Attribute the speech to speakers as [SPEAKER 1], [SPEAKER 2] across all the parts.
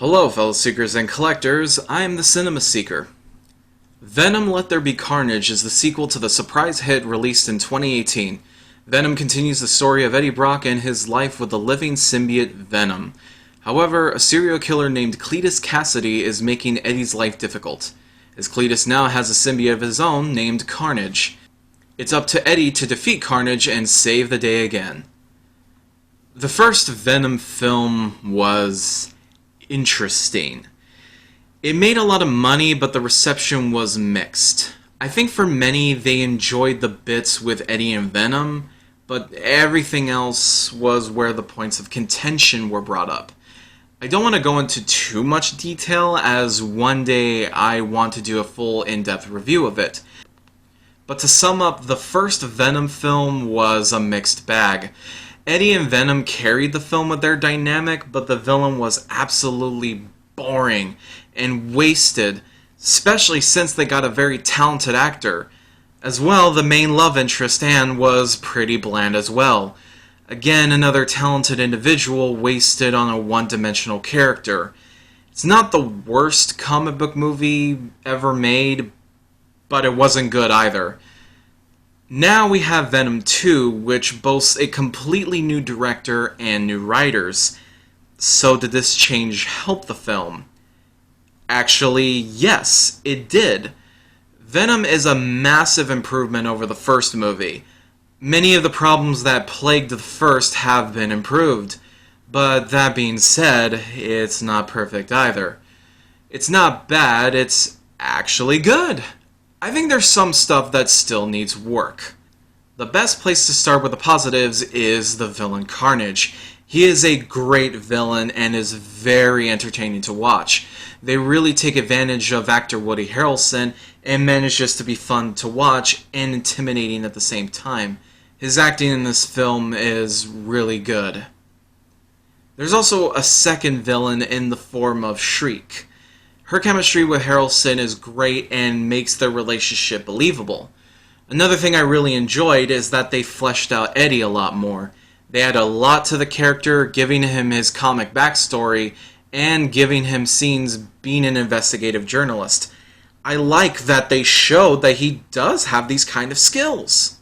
[SPEAKER 1] Hello, fellow seekers and collectors. I am the Cinema Seeker. Venom: Let There Be Carnage is the sequel to the surprise hit released in 2018. Venom continues the story of Eddie Brock and his life with the living symbiote Venom. However, a serial killer named Cletus Cassidy is making Eddie's life difficult, as Cletus now has a symbiote of his own named Carnage. It's up to Eddie to defeat Carnage and save the day again. The first Venom film was interesting. It made a lot of money, but the reception was mixed. I think for many, they enjoyed the bits with Eddie and Venom, but everything else was where the points of contention were brought up. I don't want to go into too much detail, as one day I want to do a full in-depth review of it. But to sum up, the first Venom film was a mixed bag. Eddie and Venom carried the film with their dynamic, but the villain was absolutely boring and wasted, especially since they got a very talented actor. As well, the main love interest, Anne, was pretty bland as well. Again, another talented individual wasted on a one-dimensional character. It's not the worst comic book movie ever made, but it wasn't good either. Now we have Venom 2, which boasts a completely new director and new writers. So did this change help the film? Actually, yes, it did. Venom is a massive improvement over the first movie. Many of the problems that plagued the first have been improved. But that being said, it's not perfect either. It's not bad, it's actually good. I think there's some stuff that still needs work. The best place to start with the positives is the villain Carnage. He is a great villain and is very entertaining to watch. They really take advantage of actor Woody Harrelson and manages to be fun to watch and intimidating at the same time. His acting in this film is really good. There's also a second villain in the form of Shriek. Her chemistry with Harrelson is great and makes their relationship believable. Another thing I really enjoyed is that they fleshed out Eddie a lot more. They add a lot to the character, giving him his comic backstory, and giving him scenes being an investigative journalist. I like that they showed that he does have these kind of skills.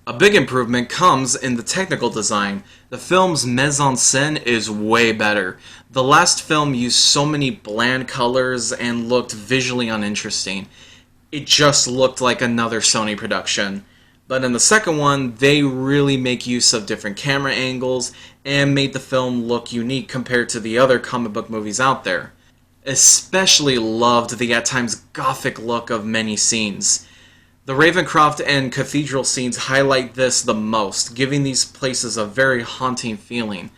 [SPEAKER 1] A big improvement comes in the technical design. The film's mise-en-scène is way better. The last film used so many bland colors and looked visually uninteresting. It just looked like another Sony production. But in the second one, they really make use of different camera angles and made the film look unique compared to the other comic book movies out there. Especially loved the at times gothic look of many scenes. The Ravencroft and Cathedral scenes highlight this the most, giving these places a very haunting feeling.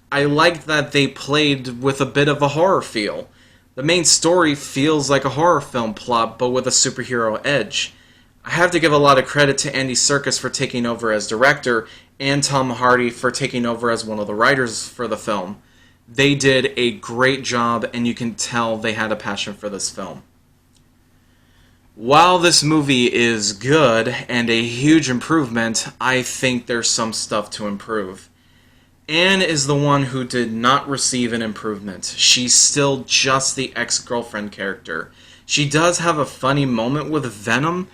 [SPEAKER 1] I liked that they played with a bit of a horror feel. The main story feels like a horror film plot, but with a superhero edge. I have to give a lot of credit to Andy Serkis for taking over as director, and Tom Hardy for taking over as one of the writers for the film. They did a great job, and you can tell they had a passion for this film. While this movie is good and a huge improvement, I think there's some stuff to improve. Anne is the one who did not receive an improvement. She's still just the ex-girlfriend character. She does have a funny moment with Venom,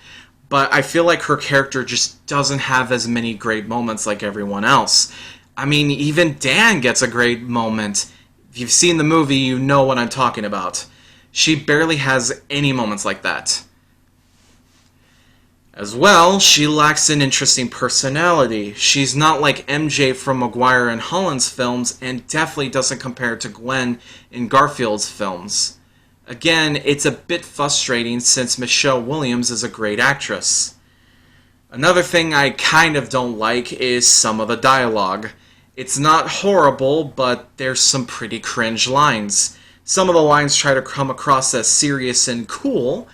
[SPEAKER 1] but I feel like her character just doesn't have as many great moments like everyone else. I mean, even Dan gets a great moment. If you've seen the movie, you know what I'm talking about. She barely has any moments like that. As well, she lacks an interesting personality. She's not like MJ from Maguire and Holland's films, and definitely doesn't compare to Gwen in Garfield's films. Again, it's a bit frustrating since Michelle Williams is a great actress. Another thing I kind of don't like is some of the dialogue. It's not horrible, but there's some pretty cringe lines. Some of the lines try to come across as serious and cool,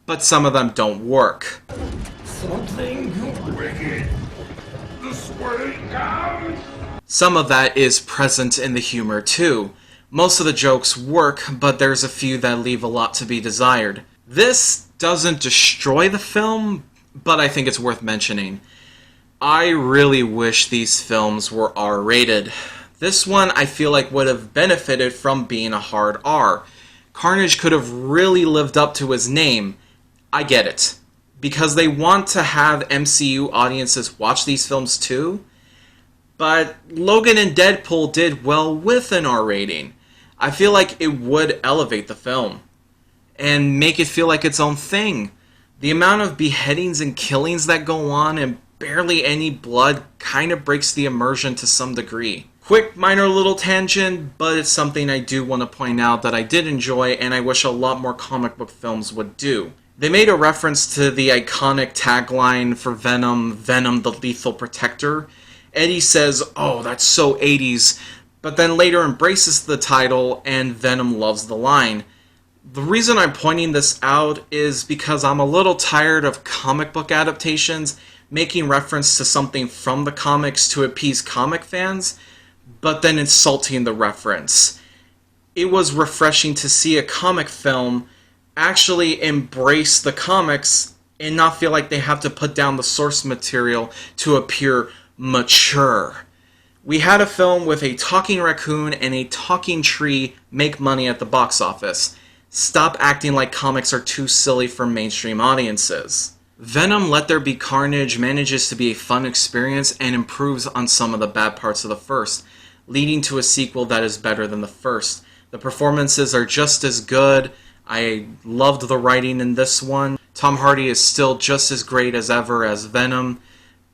[SPEAKER 1] but some of them don't work.
[SPEAKER 2] Something wicked. This way comes.
[SPEAKER 1] Some of that is present in the humor too. Most of the jokes work, but there's a few that leave a lot to be desired. This doesn't destroy the film, but I think it's worth mentioning. I really wish these films were R-rated. This one I feel like would have benefited from being a hard R. Carnage could have really lived up to his name. I get it. Because they want to have MCU audiences watch these films too. But Logan and Deadpool did well with an R rating. I feel like it would elevate the film and make it feel like its own thing. The amount of beheadings and killings that go on and barely any blood kind of breaks the immersion to some degree. Quick minor little tangent, but it's something I do want to point out that I did enjoy and I wish a lot more comic book films would do. They made a reference to the iconic tagline for Venom, Venom the Lethal Protector. Eddie says, "Oh, that's so 80s," but then later embraces the title and Venom loves the line. The reason I'm pointing this out is because I'm a little tired of comic book adaptations making reference to something from the comics to appease comic fans, but then insulting the reference. It was refreshing to see a comic film actually embrace the comics and not feel like they have to put down the source material to appear mature. We had a film with a talking raccoon and a talking tree make money at the box office. Stop acting like comics are too silly for mainstream audiences. Venom Let There Be Carnage manages to be a fun experience and improves on some of the bad parts of the first, leading to a sequel that is better than the first. The performances are just as good. I loved the writing in this one. Tom Hardy is still just as great as ever as Venom.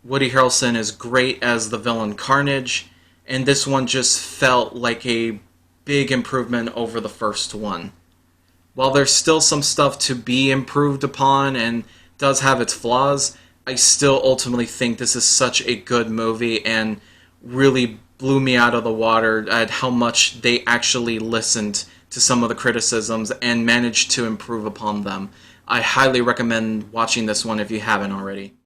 [SPEAKER 1] Woody Harrelson is great as the villain Carnage. And this one just felt like a big improvement over the first one. While there's still some stuff to be improved upon and does have its flaws, I still ultimately think this is such a good movie and really blew me out of the water at how much they actually listened to some of the criticisms and managed to improve upon them. I highly recommend watching this one if you haven't already.